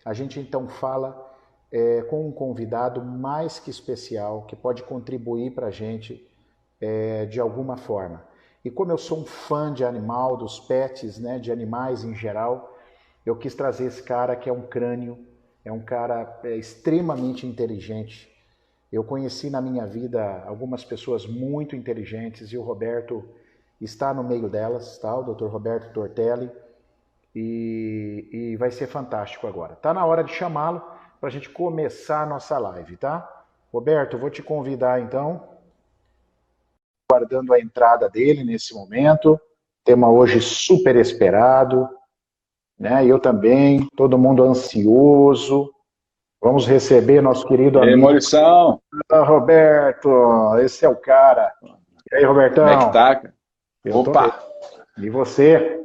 A gente então fala com um convidado mais que especial que pode contribuir para a gente de alguma forma. E como eu sou um fã de animal, dos pets, né, de animais em geral, eu quis trazer esse cara que é um crânio, é um cara extremamente inteligente. Eu conheci na minha vida algumas pessoas muito inteligentes e o Roberto está no meio delas, tá? O Dr. Roberto Tortelli, e vai ser fantástico agora. Tá na hora de chamá-lo para a gente começar a nossa live, tá? Roberto, eu vou te convidar então, aguardando a entrada dele nesse momento. Tema hoje super esperado, né? Eu também, todo mundo ansioso. Vamos receber nosso querido E aí, amigo Maurição, Roberto. Esse é o cara. E aí, como é que Robertão? tá, cara? Eu tô bem. Opa, E você?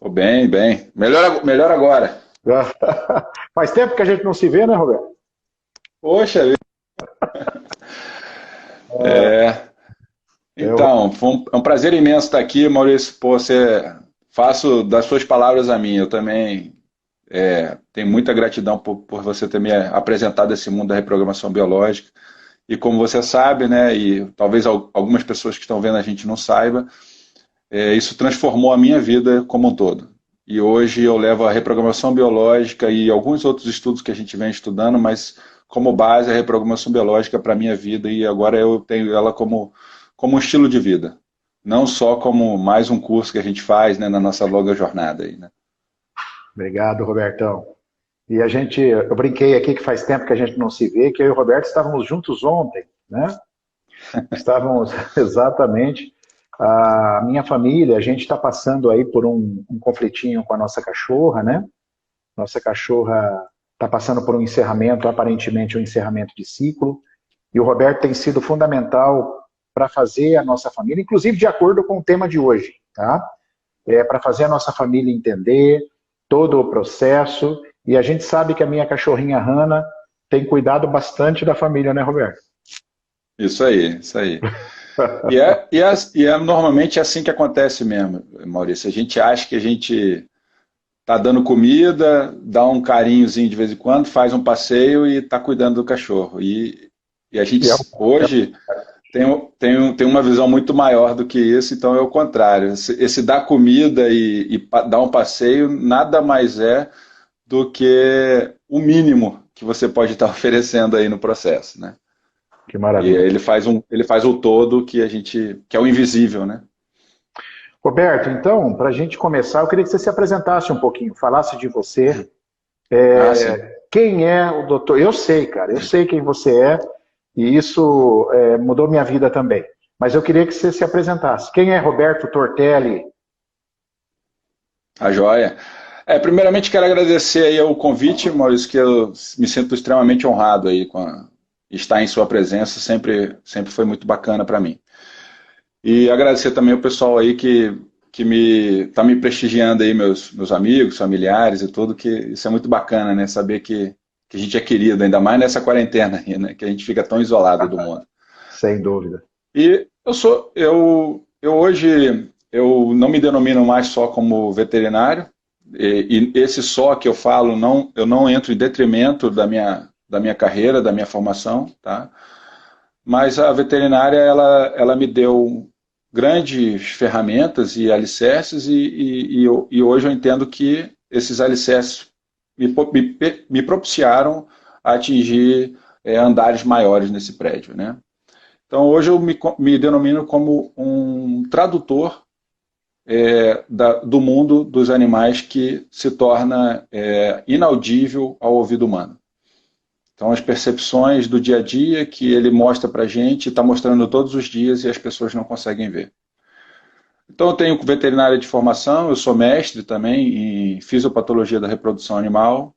tô bem, bem. Melhor agora. Faz tempo que a gente não se vê, né, Roberto? Poxa, é, Eu, então, é um prazer imenso estar aqui, Maurício. Pô, faço das suas palavras a mim. Eu também tenho muita gratidão por você ter me apresentado esse mundo da reprogramação biológica. E como você sabe, né, e talvez algumas pessoas que estão vendo a gente não saiba, isso transformou a minha vida como um todo. E hoje eu levo a reprogramação biológica e alguns outros estudos que a gente vem estudando, mas como base a reprogramação biológica para a minha vida e agora eu tenho ela como um estilo de vida. Não só como mais um curso que a gente faz, né, na nossa longa jornada aí, né? obrigado, Robertão. E eu brinquei aqui que faz tempo que a gente não se vê, que eu e o Roberto estávamos juntos ontem, né? Estávamos exatamente. A minha família, a gente está passando aí por um conflitinho com a nossa cachorra, né? Nossa cachorra está passando por um encerramento, aparentemente um encerramento de ciclo, e o Roberto tem sido fundamental para fazer a nossa família, inclusive de acordo com o tema de hoje, tá? Para fazer a nossa família entender todo o processo, e a gente sabe que a minha cachorrinha Hannah tem cuidado bastante da família, né, Roberto? Isso aí, isso aí. E é normalmente assim que acontece mesmo, Maurício. A gente acha que a gente tá dando comida, dá um carinhozinho de vez em quando, faz um passeio e tá cuidando do cachorro. E a gente E é, hoje tem uma visão muito maior do que isso, então é o contrário. Esse dar comida e dar um passeio nada mais é do que o mínimo que você pode estar oferecendo aí no processo, né? que E maravilha. ele faz o todo que a gente, que é o invisível, né? Roberto, então, para a gente começar, eu queria que você se apresentasse um pouquinho, falasse de você. Ah, sim. Quem é o doutor? Eu sei, cara, eu sei quem você é, e isso mudou minha vida também. Mas eu queria que você se apresentasse. Quem é Roberto Tortelli? A joia. Primeiramente quero agradecer aí o convite, Maurício, que eu me sinto extremamente honrado aí estar em sua presença, sempre foi muito bacana para mim. E agradecer também o pessoal aí que me prestigiando aí, meus amigos, familiares e tudo, que isso é muito bacana, né? Saber que a gente é querido, ainda mais nessa quarentena aí, né? Que a gente fica tão isolado do mundo. Sem dúvida. E eu hoje, eu não me denomino mais só como veterinário, e esse só que eu falo, eu não entro em detrimento da minha carreira, da minha formação, tá? Mas a veterinária, ela me deu grandes ferramentas e alicerces, e hoje eu entendo que esses alicerces me propiciaram a atingir andares maiores nesse prédio, né? Então, hoje eu me denomino como um tradutor do mundo dos animais que se torna inaudível ao ouvido humano. Então, as percepções do dia a dia que ele mostra para a gente, está mostrando todos os dias e as pessoas não conseguem ver. Então, eu tenho veterinária de formação, eu sou mestre também em fisiopatologia da reprodução animal.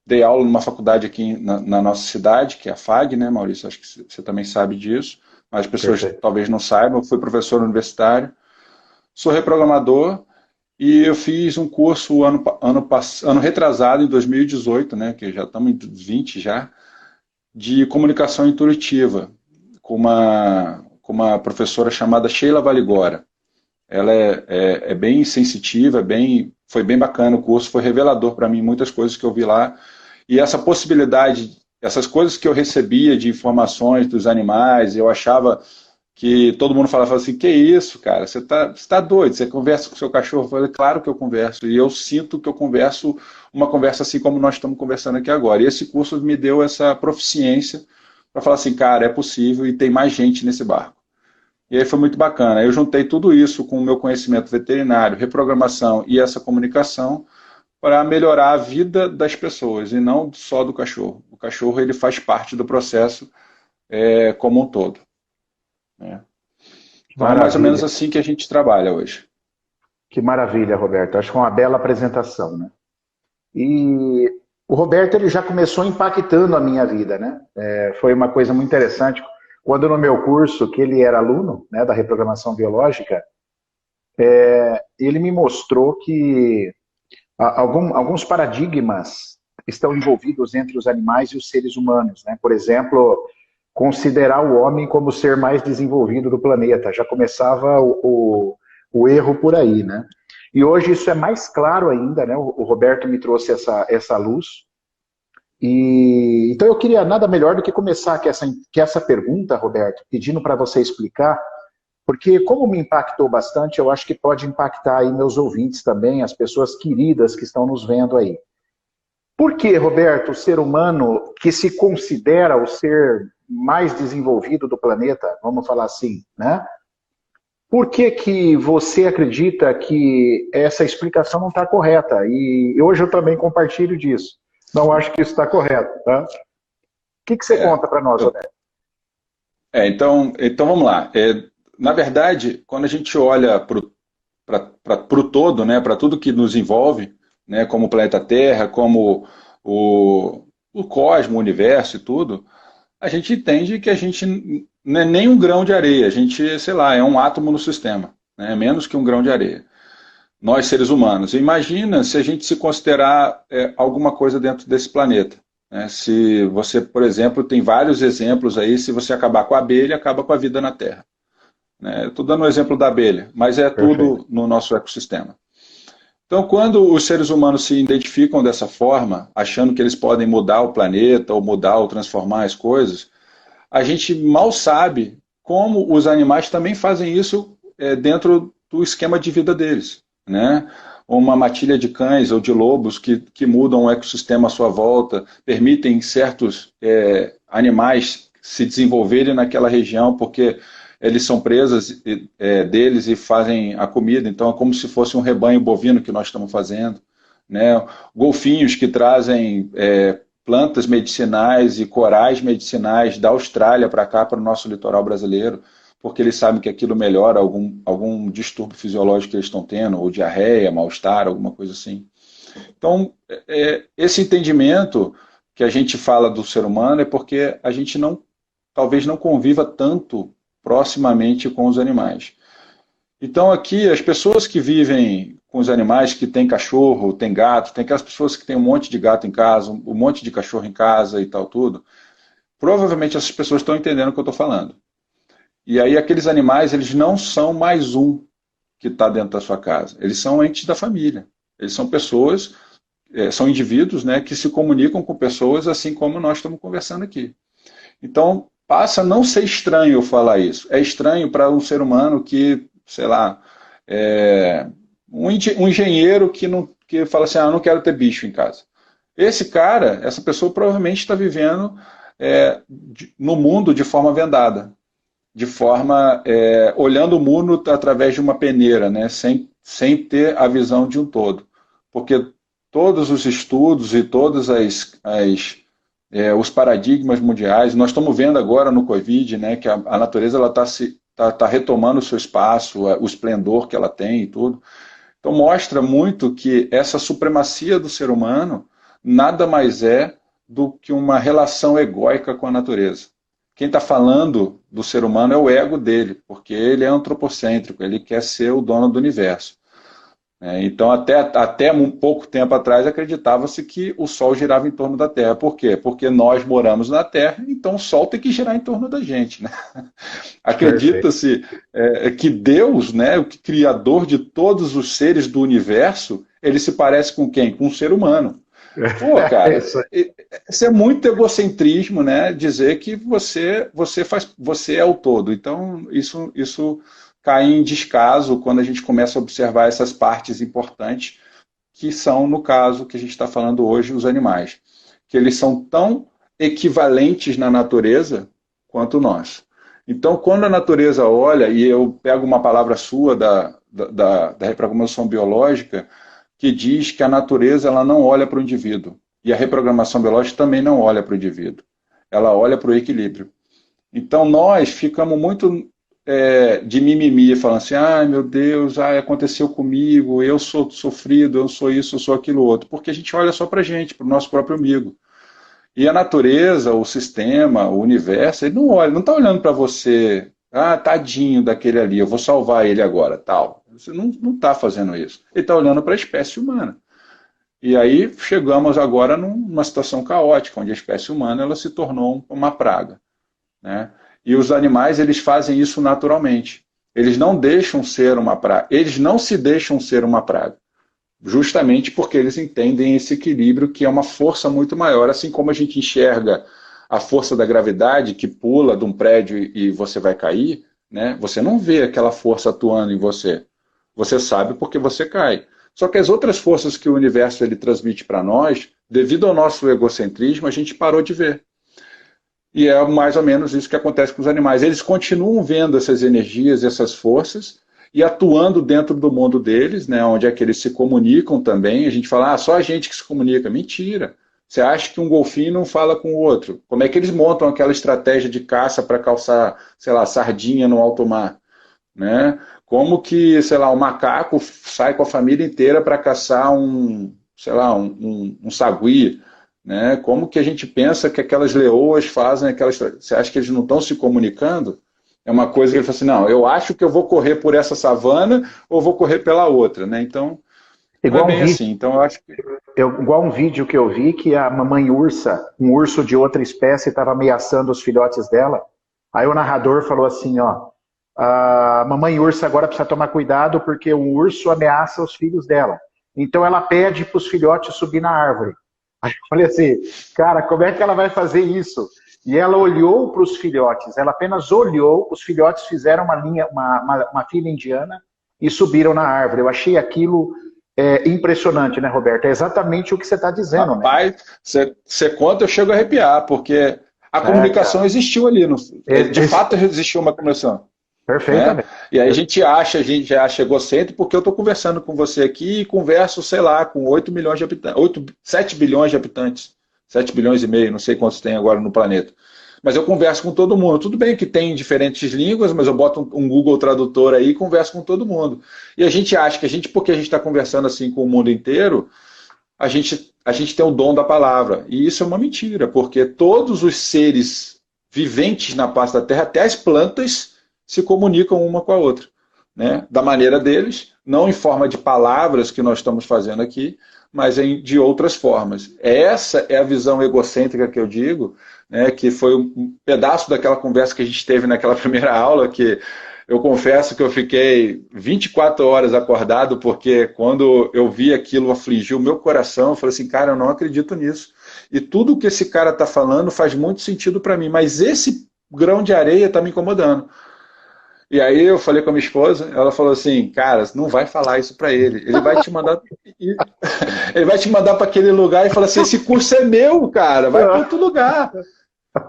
Dei aula numa faculdade aqui na nossa cidade, que é a FAG, né, Maurício? Acho que você também sabe disso, mas as pessoas Perfeito. talvez não saibam. Eu fui professor universitário, sou reprogramador e eu fiz um curso ano retrasado, em 2018, né, que já estamos em 20 já, de comunicação intuitiva, com uma professora chamada Sheila Valigora. Ela é bem sensitiva, foi bem bacana o curso, foi revelador para mim, muitas coisas que eu vi lá. E essa possibilidade, essas coisas que eu recebia de informações dos animais, eu achava que todo mundo falava assim, que isso, cara, você tá doido, você conversa com o seu cachorro? Eu falei, claro que eu converso, e eu sinto que eu converso uma conversa assim como nós estamos conversando aqui agora. E esse curso me deu essa proficiência para falar assim, cara, é possível e tem mais gente nesse barco. E aí foi muito bacana. Eu juntei tudo isso com o meu conhecimento veterinário, reprogramação e essa comunicação para melhorar a vida das pessoas e não só do cachorro. O cachorro ele faz parte do processo como um todo. Né? Então é mais ou menos Maravilha. assim que a gente trabalha hoje. Que maravilha, Roberto. Acho que foi uma bela apresentação, né? E o Roberto ele já começou impactando a minha vida, né? Foi uma coisa muito interessante. Quando no meu curso, que ele era aluno, né, da reprogramação biológica, ele me mostrou que alguns paradigmas estão envolvidos entre os animais e os seres humanos, né? Por exemplo, considerar o homem como o ser mais desenvolvido do planeta. Já começava o erro por aí, né? E hoje isso é mais claro ainda, né? O Roberto me trouxe essa luz. E então eu queria nada melhor do que começar com essa pergunta, Roberto, pedindo para você explicar, porque como me impactou bastante, eu acho que pode impactar aí meus ouvintes também, as pessoas queridas que estão nos vendo aí. Por que, Roberto, o ser humano que se considera o ser mais desenvolvido do planeta, vamos falar assim, né? Por que que você acredita que essa explicação não está correta? E hoje eu também compartilho disso. Não acho que isso está correto, tá? O que você conta para nós, Roberto? Então vamos lá. Na verdade, quando a gente olha para o todo, né, para tudo que nos envolve, né, como o planeta Terra, como o cosmos, o universo e tudo, a gente entende que a gente não é nem um grão de areia, a gente, sei lá, é um átomo no sistema, né, menos que um grão de areia. Nós, seres humanos. Imagina se a gente se considerar alguma coisa dentro desse planeta. Né? Se você, por exemplo, tem vários exemplos aí, se você acabar com a abelha, acaba com a vida na Terra. Né? Estou dando o exemplo da abelha, mas é Perfeito. tudo no nosso ecossistema. Então, quando os seres humanos se identificam dessa forma, achando que eles podem mudar o planeta, ou mudar ou transformar as coisas, a gente mal sabe como os animais também fazem isso dentro do esquema de vida deles. Né? Uma matilha de cães ou de lobos que mudam o ecossistema à sua volta, permitem certos animais se desenvolverem naquela região, porque eles são presas deles e fazem a comida, então é como se fosse um rebanho bovino que nós estamos fazendo. Né? Golfinhos que trazem plantas medicinais e corais medicinais da Austrália para cá, para o nosso litoral brasileiro, porque eles sabem que aquilo melhora algum distúrbio fisiológico que eles estão tendo, ou diarreia, mal-estar, alguma coisa assim. Então, esse entendimento que a gente fala do ser humano é porque a gente talvez não conviva tanto proximamente com os animais. Então, aqui, as pessoas que vivem com os animais, que tem cachorro, tem gato, tem aquelas pessoas que têm um monte de gato em casa, um monte de cachorro em casa e tal, tudo, provavelmente essas pessoas estão entendendo o que eu estou falando. E aí aqueles animais, eles não são mais um que está dentro da sua casa. Eles são entes da família. Eles são pessoas, são indivíduos, né, que se comunicam com pessoas assim como nós estamos conversando aqui. Então, passa a não ser estranho eu falar isso. É estranho para um ser humano que, sei lá, um engenheiro que fala assim, eu não quero ter bicho em casa. Esse cara, essa pessoa provavelmente está vivendo no mundo de forma vendada. De forma, olhando o mundo através de uma peneira, né, sem ter a visão de um todo. Porque todos os estudos e todos os paradigmas mundiais, nós estamos vendo agora no Covid, né, que a natureza está retomando o seu espaço, o esplendor que ela tem e tudo. Então mostra muito que essa supremacia do ser humano nada mais é do que uma relação egóica com a natureza. Quem está falando do ser humano é o ego dele, porque ele é antropocêntrico, ele quer ser o dono do universo. Então, até um pouco tempo atrás, acreditava-se que o Sol girava em torno da Terra. Por quê? Porque nós moramos na Terra, então o Sol tem que girar em torno da gente. Né? Acredita-se que Deus, né, o criador de todos os seres do universo, ele se parece com quem? Com um ser humano. Pô, cara, isso é muito egocentrismo, né? Dizer que você é o todo. Então, isso cai em descaso quando a gente começa a observar essas partes importantes, que são, no caso que a gente está falando hoje, os animais. Que eles são tão equivalentes na natureza quanto nós. Então, quando a natureza olha, e eu pego uma palavra sua da reprogramação biológica, que diz que a natureza ela não olha para o indivíduo. E a reprogramação biológica também não olha para o indivíduo. Ela olha para o equilíbrio. Então, nós ficamos muito de mimimi, falando assim, ai meu Deus, aconteceu comigo, eu sou sofrido, eu sou isso, eu sou aquilo outro. Porque a gente olha só para a gente, para o nosso próprio umbigo. E a natureza, o sistema, o universo, ele não olha, não está olhando para você, tadinho daquele ali, eu vou salvar ele agora, tal. Você não está fazendo isso. Ele está olhando para a espécie humana. E aí chegamos agora numa situação caótica, onde a espécie humana ela se tornou uma praga, né? E os animais, eles fazem isso naturalmente. Eles não deixam ser uma praga, eles não se deixam ser uma praga. Justamente porque eles entendem esse equilíbrio que é uma força muito maior, assim como a gente enxerga a força da gravidade que pula de um prédio e você vai cair, né? Você não vê aquela força atuando em você. Você sabe porque você cai. Só que as outras forças que o universo ele transmite para nós, devido ao nosso egocentrismo, a gente parou de ver. E é mais ou menos isso que acontece com os animais. Eles continuam vendo essas energias, essas forças, e atuando dentro do mundo deles, né, onde é que eles se comunicam também. A gente fala, só a gente que se comunica. Mentira. Você acha que um golfinho não fala com o outro? Como é que eles montam aquela estratégia de caça para calçar, sei lá, sardinha no alto mar? Né? Como que, sei lá, o macaco sai com a família inteira para caçar sei lá, um sagui? Né? Como que a gente pensa que aquelas leoas fazem aquelas... Você acha que eles não estão se comunicando? É uma coisa que ele fala assim, não, eu acho que eu vou correr por essa savana ou vou correr pela outra, né? Então, igual não é bem assim. Então, eu acho que... igual um vídeo que eu vi que a mamãe ursa, um urso de outra espécie, estava ameaçando os filhotes dela. Aí o narrador falou assim, a mamãe ursa agora precisa tomar cuidado porque o urso ameaça os filhos dela. Então ela pede para os filhotes subir na árvore. Aí eu falei assim, cara, como é que ela vai fazer isso? E ela olhou para os filhotes, ela apenas olhou, os filhotes fizeram uma fila indiana e subiram na árvore. Eu achei aquilo impressionante, né, Roberto? É exatamente o que você está dizendo. Rapaz, né? Você conta, eu chego a arrepiar, porque a comunicação existiu ali. De fato, existiu uma comunicação. Perfeitamente. Né? E aí a gente acha egocêntrico, porque eu estou conversando com você aqui e converso, sei lá, com 8 milhões de habitantes, 7 bilhões de habitantes. 7 bilhões e meio, não sei quantos tem agora no planeta. Mas eu converso com todo mundo. Tudo bem que tem diferentes línguas, mas eu boto um Google Tradutor aí e converso com todo mundo. E a gente acha que porque a gente está conversando assim com o mundo inteiro, a gente tem o dom da palavra. E isso é uma mentira, porque todos os seres viventes na face da Terra, até as plantas, se comunicam uma com a outra. Né? Da maneira deles, não em forma de palavras que nós estamos fazendo aqui, mas de outras formas. Essa é a visão egocêntrica que eu digo, né, que foi um pedaço daquela conversa que a gente teve naquela primeira aula, que eu confesso que eu fiquei 24 horas acordado, porque quando eu vi aquilo afligiu o meu coração, eu falei assim, cara, eu não acredito nisso. E tudo que esse cara está falando faz muito sentido para mim, mas esse grão de areia está me incomodando. E aí eu falei com a minha esposa, ela falou assim, cara, não vai falar isso para ele. Ele vai te mandar para aquele lugar e falar assim, esse curso é meu, cara, vai para outro lugar.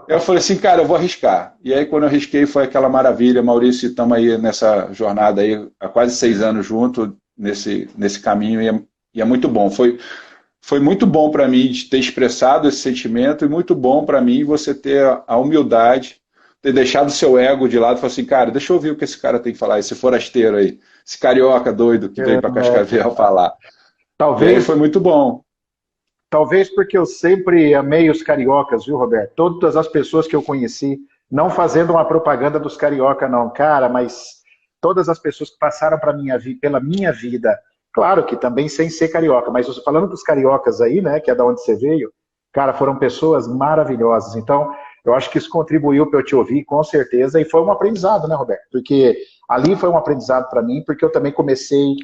Eu falei assim, cara, eu vou arriscar. E aí quando eu arrisquei foi aquela maravilha, Maurício, estamos aí nessa jornada aí há quase 6 anos junto nesse caminho e é muito bom. Foi muito bom para mim de ter expressado esse sentimento e muito bom para mim você ter a humildade, ter deixado o seu ego de lado e falar assim, cara, deixa eu ouvir o que esse cara tem que falar, esse forasteiro aí, esse carioca doido que veio para Cascavel falar. Talvez, e aí foi muito bom. Talvez porque eu sempre amei os cariocas, viu, Roberto? Todas as pessoas que eu conheci, não fazendo uma propaganda dos carioca, não, cara, mas todas as pessoas que passaram pela minha vida, claro que também sem ser carioca, mas falando dos cariocas aí, né, que é da onde você veio, cara, foram pessoas maravilhosas. Então, eu acho que isso contribuiu para eu te ouvir, com certeza, e foi um aprendizado, né, Roberto? Porque ali foi um aprendizado para mim, porque eu também comecei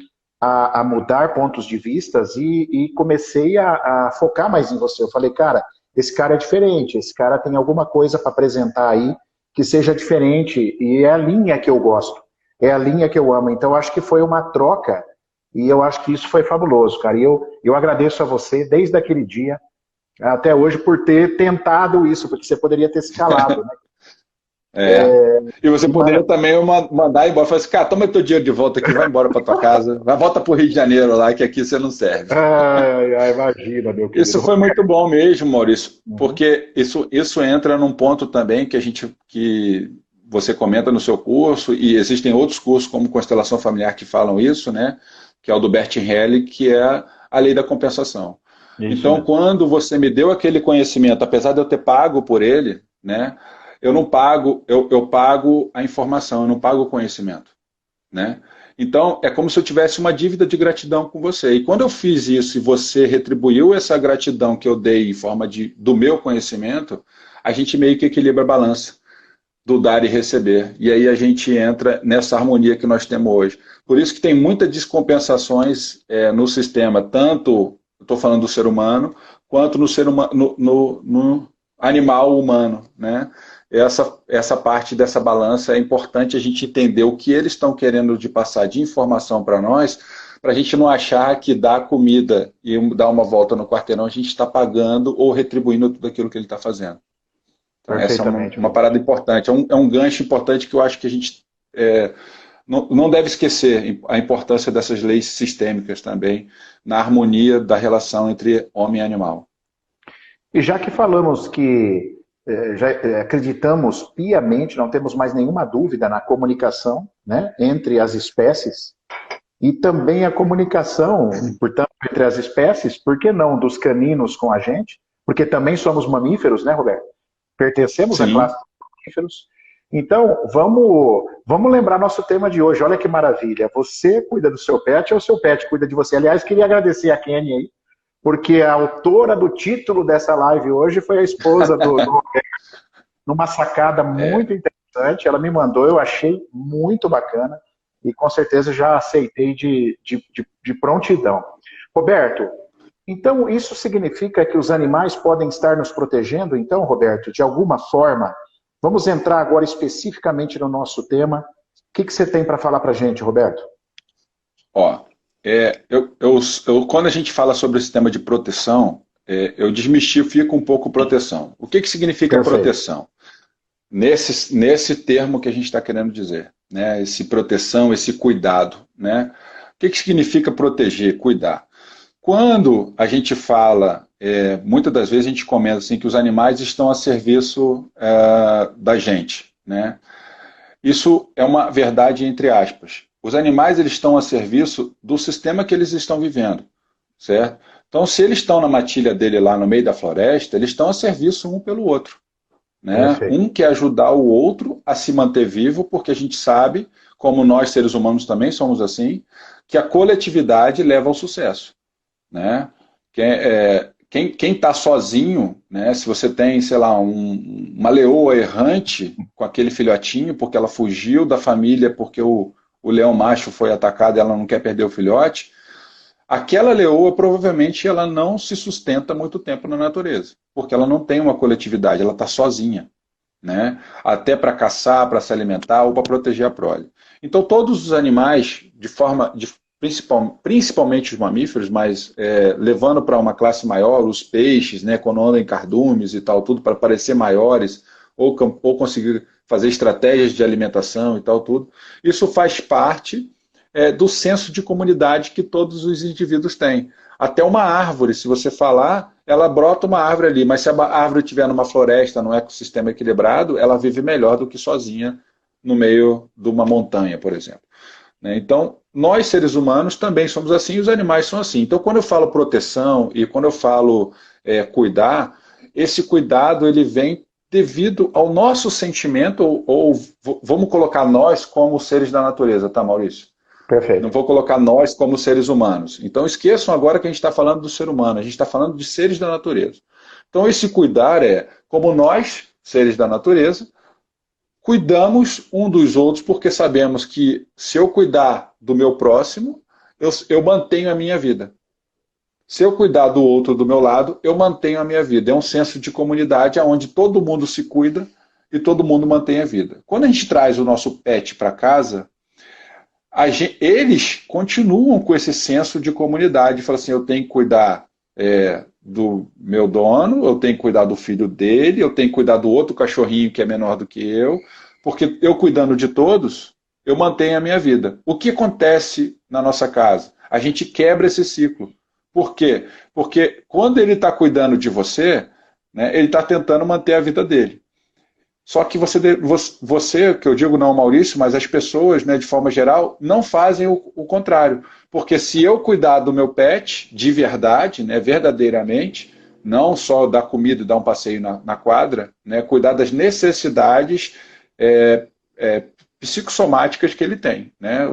a mudar pontos de vistas e comecei a focar mais em você. Eu falei, cara, esse cara é diferente, esse cara tem alguma coisa para apresentar aí que seja diferente, e é a linha que eu gosto, é a linha que eu amo. Então, acho que foi uma troca, e eu acho que isso foi fabuloso, cara. E eu agradeço a você desde aquele dia até hoje por ter tentado isso, porque você poderia ter se calado, né? E você poderia também mandar embora, falar assim, cara, toma teu dinheiro de volta aqui, vai embora para tua casa, vai volta para o Rio de Janeiro lá, que aqui você não serve. Imagina, meu querido. Isso foi muito bom mesmo, Maurício, porque isso entra num ponto também que você comenta no seu curso, e existem outros cursos como Constelação Familiar que falam isso, né? Que é o do Bert Helly, que é a lei da compensação. Isso então, mesmo. Quando você me deu aquele conhecimento, apesar de eu ter pago por ele, né? Eu não pago, eu pago a informação, eu não pago o conhecimento, né? Então, é como se eu tivesse uma dívida de gratidão com você. E quando eu fiz isso e você retribuiu essa gratidão que eu dei em forma do meu conhecimento, a gente meio que equilibra a balança do dar e receber. E aí a gente entra nessa harmonia que nós temos hoje. Por isso que tem muitas descompensações no sistema, tanto, estou falando do ser humano, quanto no ser humano, no animal humano, né? Essa parte dessa balança é importante a gente entender o que eles estão querendo de passar de informação para nós, para a gente não achar que dar comida e dar uma volta no quarteirão a gente está pagando ou retribuindo tudo aquilo que ele está fazendo. Então, essa é uma parada importante, é um gancho importante que eu acho que a gente não deve esquecer a importância dessas leis sistêmicas também na harmonia da relação entre homem e animal. E já que falamos que já acreditamos piamente, não temos mais nenhuma dúvida na comunicação, né, entre as espécies, e também a comunicação, portanto, entre as espécies, por que não dos caninos com a gente? Porque também somos mamíferos, né, Roberto? Pertencemos à classe dos mamíferos. Então, vamos lembrar nosso tema de hoje. Olha que maravilha. Você cuida do seu pet ou o seu pet cuida de você? Aliás, queria agradecer a Kenny aí, porque a autora do título dessa live hoje foi a esposa do Roberto, numa sacada muito interessante. Ela me mandou, eu achei muito bacana e com certeza já aceitei de prontidão. Roberto, então isso significa que os animais podem estar nos protegendo? Então, Roberto, de alguma forma, vamos entrar agora especificamente no nosso tema. O que você tem para falar para a gente, Roberto? Quando a gente fala sobre o sistema de proteção, eu desmistifico um pouco proteção. O que significa proteção? Nesse termo que a gente está querendo dizer, né? Esse proteção, esse cuidado, né? O que significa proteger, cuidar? Quando a gente fala, muitas das vezes a gente comenta assim, que os animais estão a serviço da gente, né? Isso é uma verdade entre aspas. Os animais eles estão a serviço do sistema que eles estão vivendo, certo? Então, se eles estão na matilha dele lá no meio da floresta, eles estão a serviço um pelo outro, né? Um quer ajudar o outro a se manter vivo, porque a gente sabe, como nós seres humanos também somos assim, que a coletividade leva ao sucesso, né? Quem está sozinho, né? Se você tem, sei lá, uma leoa errante com aquele filhotinho, porque ela fugiu da família, porque o leão macho foi atacado e ela não quer perder o filhote, aquela leoa provavelmente ela não se sustenta muito tempo na natureza, porque ela não tem uma coletividade, ela está sozinha, né? Até para caçar, para se alimentar ou para proteger a prole. Então todos os animais, principalmente os mamíferos, mas levando para uma classe maior, os peixes, né, quando andam em cardumes e tal, tudo para parecer maiores, ou conseguir fazer estratégias de alimentação e tal, tudo. Isso faz parte do senso de comunidade que todos os indivíduos têm. Até uma árvore, se você falar, ela brota uma árvore ali, mas se a árvore estiver numa floresta, num ecossistema equilibrado, ela vive melhor do que sozinha no meio de uma montanha, por exemplo. Então, nós seres humanos também somos assim e os animais são assim. Então, quando eu falo proteção e quando eu falo cuidar, esse cuidado ele vem devido ao nosso sentimento, ou vamos colocar nós como seres da natureza, tá, Maurício? Perfeito. Não vou colocar nós como seres humanos. Então esqueçam agora que a gente está falando do ser humano, a gente está falando de seres da natureza. Então esse cuidar é como nós, seres da natureza, cuidamos um dos outros porque sabemos que se eu cuidar do meu próximo, eu mantenho a minha vida. Se eu cuidar do outro do meu lado, eu mantenho a minha vida. É um senso de comunidade onde todo mundo se cuida e todo mundo mantém a vida. Quando a gente traz o nosso pet para casa, eles continuam com esse senso de comunidade. Falam assim, eu tenho que cuidar do meu dono, eu tenho que cuidar do filho dele, eu tenho que cuidar do outro cachorrinho que é menor do que eu, porque eu cuidando de todos, eu mantenho a minha vida. O que acontece na nossa casa? A gente quebra esse ciclo. Por quê? Porque quando ele está cuidando de você, né, ele está tentando manter a vida dele. Só que você, que eu digo não, Maurício, mas as pessoas, né, de forma geral, não fazem o contrário. Porque se eu cuidar do meu pet, de verdade, né, verdadeiramente, não só dar comida e dar um passeio na quadra, né, cuidar das necessidades psicossomáticas que ele tem. Né,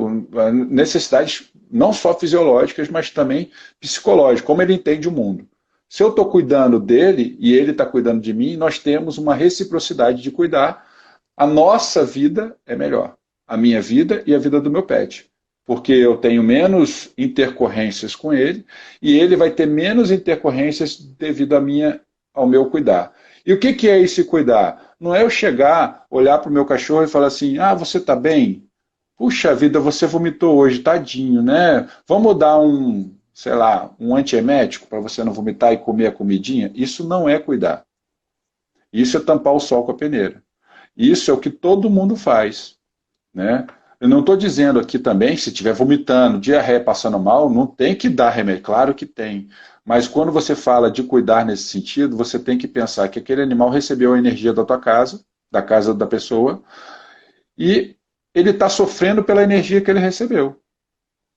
necessidades não só fisiológicas, mas também psicológicas, como ele entende o mundo. Se eu estou cuidando dele e ele está cuidando de mim, nós temos uma reciprocidade de cuidar. A nossa vida é melhor. A minha vida e a vida do meu pet. Porque eu tenho menos intercorrências com ele e ele vai ter menos intercorrências devido ao meu cuidar. E o que é esse cuidar? Não é eu chegar, olhar para o meu cachorro e falar assim, você está bem? Puxa vida, você vomitou hoje, tadinho, né? Vamos dar um antiemético para você não vomitar e comer a comidinha? Isso não é cuidar. Isso é tampar o sol com a peneira. Isso é o que todo mundo faz. Né? Eu não estou dizendo aqui também, se estiver vomitando, diarreia, passando mal, não tem que dar remédio. Claro que tem. Mas quando você fala de cuidar nesse sentido, você tem que pensar que aquele animal recebeu a energia da tua casa, da casa da pessoa, e ele está sofrendo pela energia que ele recebeu.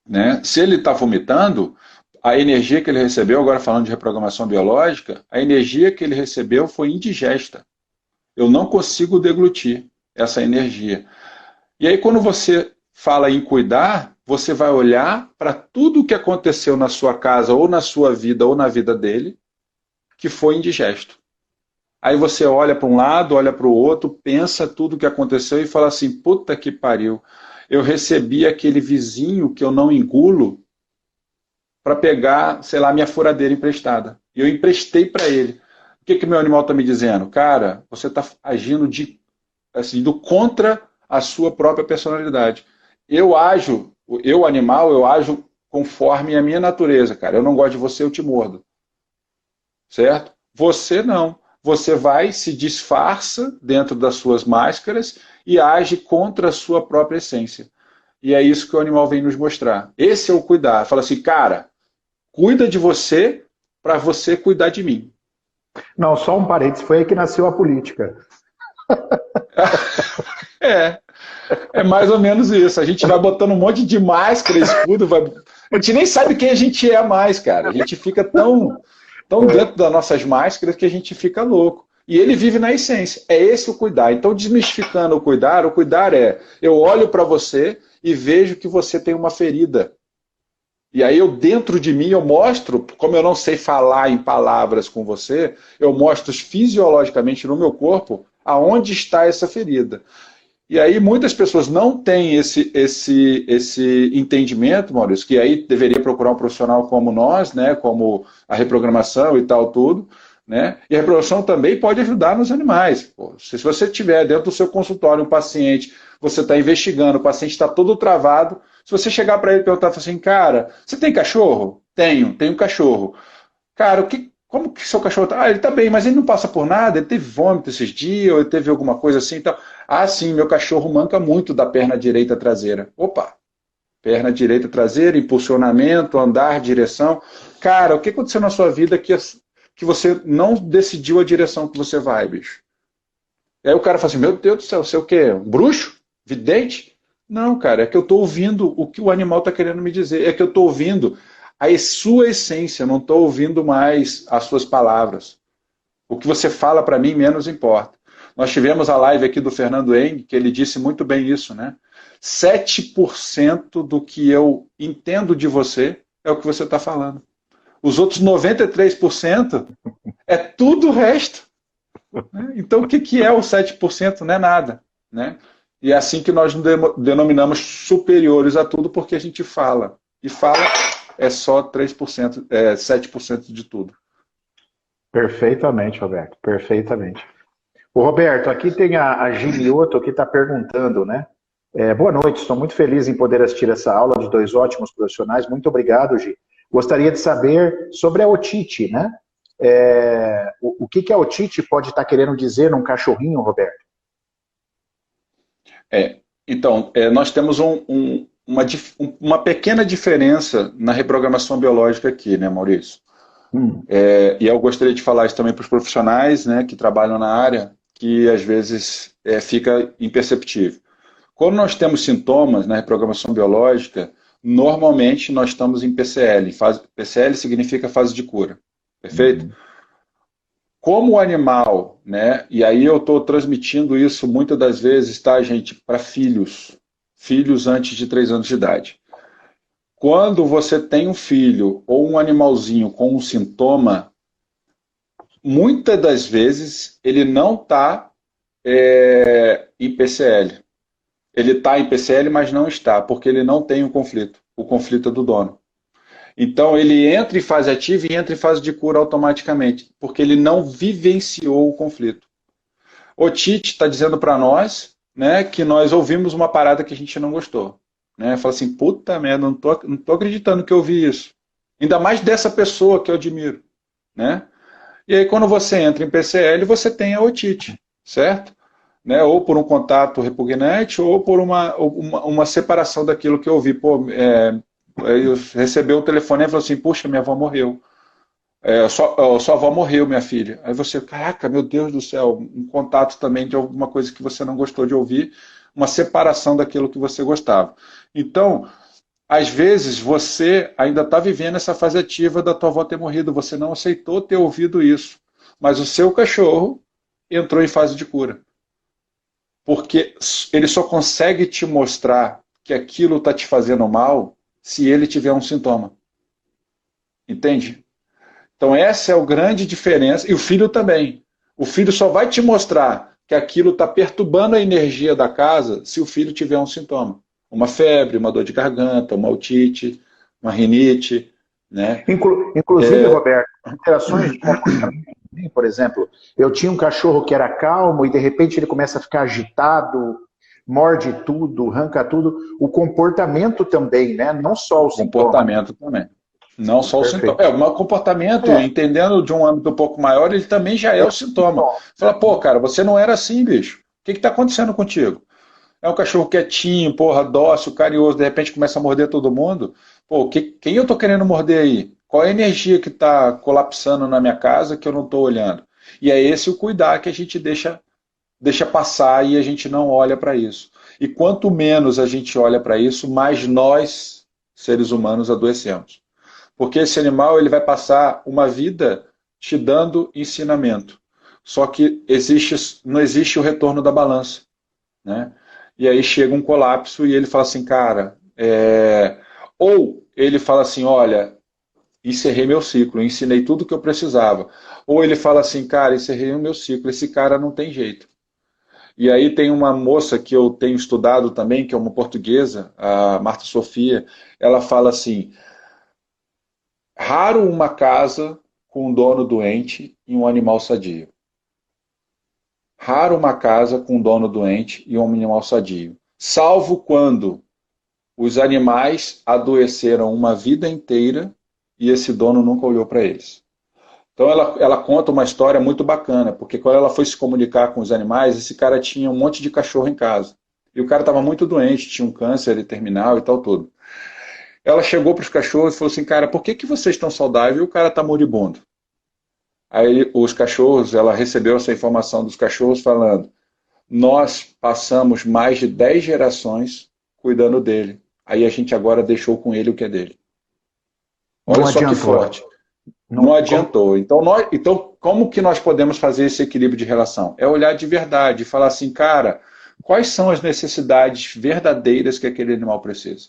Né? Se ele está vomitando, a energia que ele recebeu, agora falando de reprogramação biológica, a energia que ele recebeu foi indigesta. Eu não consigo deglutir essa energia. E aí quando você fala em cuidar, você vai olhar para tudo o que aconteceu na sua casa, ou na sua vida, ou na vida dele, que foi indigesto. Aí você olha para um lado, olha para o outro, pensa tudo o que aconteceu e fala assim, puta que pariu, eu recebi aquele vizinho que eu não engulo para pegar, minha furadeira emprestada. E eu emprestei para ele. O que meu animal está me dizendo? Cara, você está agindo contra a sua própria personalidade. Eu ajo conforme a minha natureza, cara. Eu não gosto de você, eu te mordo. Certo? Você não. Você vai, se disfarça dentro das suas máscaras e age contra a sua própria essência. E é isso que o animal vem nos mostrar. Esse é o cuidar. Fala assim, cara, cuida de você para você cuidar de mim. Não, só um parênteses, foi aí que nasceu a política. É mais ou menos isso. A gente vai botando um monte de máscara, escudo, a gente nem sabe quem a gente é mais, cara. A gente fica tão dentro das nossas máscaras que a gente fica louco. E ele vive na essência. É esse o cuidar. Então, desmistificando o cuidar é, eu olho para você e vejo que você tem uma ferida. E aí dentro de mim, eu mostro, como eu não sei falar em palavras com você, eu mostro fisiologicamente no meu corpo aonde está essa ferida. E aí muitas pessoas não têm esse entendimento, Maurício, que aí deveria procurar um profissional como nós, né, como a reprogramação e tal, tudo. Né? E a reprogramação também pode ajudar nos animais. Pô, se você tiver dentro do seu consultório um paciente, você está investigando, o paciente está todo travado, se você chegar para ele e perguntar assim, cara, você tem cachorro? Tenho cachorro. Cara, como que seu cachorro está? Ele está bem, mas ele não passa por nada, ele teve vômito esses dias, ou ele teve alguma coisa assim e tal. Sim, meu cachorro manca muito da perna direita traseira. Opa! Perna direita traseira, impulsionamento, andar, direção. Cara, o que aconteceu na sua vida que você não decidiu a direção que você vai, bicho? E aí o cara fala assim, meu Deus do céu, você é o quê? Um bruxo? Vidente? Não, cara, é que eu estou ouvindo o que o animal está querendo me dizer. É que eu estou ouvindo a sua essência, não estou ouvindo mais as suas palavras. O que você fala para mim menos importa. Nós tivemos a live aqui do Fernando Eng, que ele disse muito bem isso, né? 7% do que eu entendo de você é o que você está falando. Os outros 93% é tudo o resto. Então, o que é o 7%? Não é nada. Né? E é assim que nós nos denominamos superiores a tudo, porque a gente fala. e fala é só 3%, 7% de tudo. Perfeitamente, Roberto, perfeitamente. O Roberto, aqui tem a Gilioto que está perguntando, né? Boa noite, estou muito feliz em poder assistir essa aula de dois ótimos profissionais. Muito obrigado, Gi. Gostaria de saber sobre a otite, né? O que a otite pode estar querendo dizer num cachorrinho, Roberto? Então, nós temos uma pequena diferença na reprogramação biológica aqui, né, Maurício? E eu gostaria de falar isso também para os profissionais, né, que trabalham na área, que às vezes fica imperceptível. Quando nós temos sintomas na reprogramação biológica, normalmente nós estamos em PCL. PCL significa fase de cura, perfeito? Como o animal, né, e aí eu estou transmitindo isso muitas das vezes, tá, gente, para filhos antes de 3 anos de idade. Quando você tem um filho ou um animalzinho com um sintoma, muitas das vezes ele não está em PCL. Ele está em PCL, mas não está, porque ele não tem o conflito é do dono. Então ele entra em fase ativa e entra em fase de cura automaticamente, porque ele não vivenciou o conflito. Otite está dizendo para nós, né, que nós ouvimos uma parada que a gente não gostou. Né? Fala assim, puta merda, não tô acreditando que eu ouvi isso. Ainda mais dessa pessoa que eu admiro. Né? E aí quando você entra em PCL, você tem a otite, certo? Né? Ou por um contato repugnante, ou por uma separação daquilo que eu ouvi. Pô, eu recebi o telefone e falou assim, puxa, minha avó morreu. Sua avó morreu, minha filha. Aí você, caraca, meu Deus do céu, um contato também de alguma coisa que você não gostou de ouvir, uma separação daquilo que você gostava. Então, às vezes, você ainda está vivendo essa fase ativa da tua avó ter morrido, você não aceitou ter ouvido isso, mas o seu cachorro entrou em fase de cura. Porque ele só consegue te mostrar que aquilo está te fazendo mal se ele tiver um sintoma. Entende? Então essa é a grande diferença. E o filho também. O filho só vai te mostrar que aquilo está perturbando a energia da casa se o filho tiver um sintoma. Uma febre, uma dor de garganta, uma otite, uma rinite. Né? Inclusive, Roberto, interações de comportamento, por exemplo, eu tinha um cachorro que era calmo e de repente ele começa a ficar agitado, morde tudo, arranca tudo. O comportamento também, né? Não só o sintoma. Comportamento também. Não só o sintoma. O comportamento, entendendo de um âmbito um pouco maior, ele também já é o sintoma. Fala, pô, cara, você não era assim, bicho. O que está acontecendo contigo? É um cachorro quietinho, porra, dócil, carinhoso, de repente começa a morder todo mundo. Pô, quem eu tô querendo morder aí? Qual é a energia que está colapsando na minha casa que eu não estou olhando? E é esse o cuidar que a gente deixa passar e a gente não olha para isso. E quanto menos a gente olha para isso, mais nós, seres humanos, adoecemos. Porque esse animal ele vai passar uma vida te dando ensinamento. Só que não existe o retorno da balança. Né? E aí chega um colapso e ele fala assim, cara... Ou ele fala assim, olha, encerrei meu ciclo, ensinei tudo o que eu precisava. Ou ele fala assim, cara, encerrei o meu ciclo, esse cara não tem jeito. E aí tem uma moça que eu tenho estudado também, que é uma portuguesa, a Marta Sofia, ela fala assim... Raro uma casa com um dono doente e um animal sadio. Raro uma casa com um dono doente e um animal sadio. Salvo quando os animais adoeceram uma vida inteira e esse dono nunca olhou para eles. Então ela conta uma história muito bacana, porque quando ela foi se comunicar com os animais, esse cara tinha um monte de cachorro em casa. E o cara estava muito doente, tinha um câncer terminal e tal tudo. Ela chegou para os cachorros e falou assim, cara, por que vocês estão saudáveis e o cara está moribundo? Aí os cachorros, ela recebeu essa informação dos cachorros falando, nós passamos mais de 10 gerações cuidando dele. Aí a gente agora deixou com ele o que é dele. Olha só que forte. Não adiantou. Então, como que nós podemos fazer esse equilíbrio de relação? É olhar de verdade e falar assim, cara, quais são as necessidades verdadeiras que aquele animal precisa?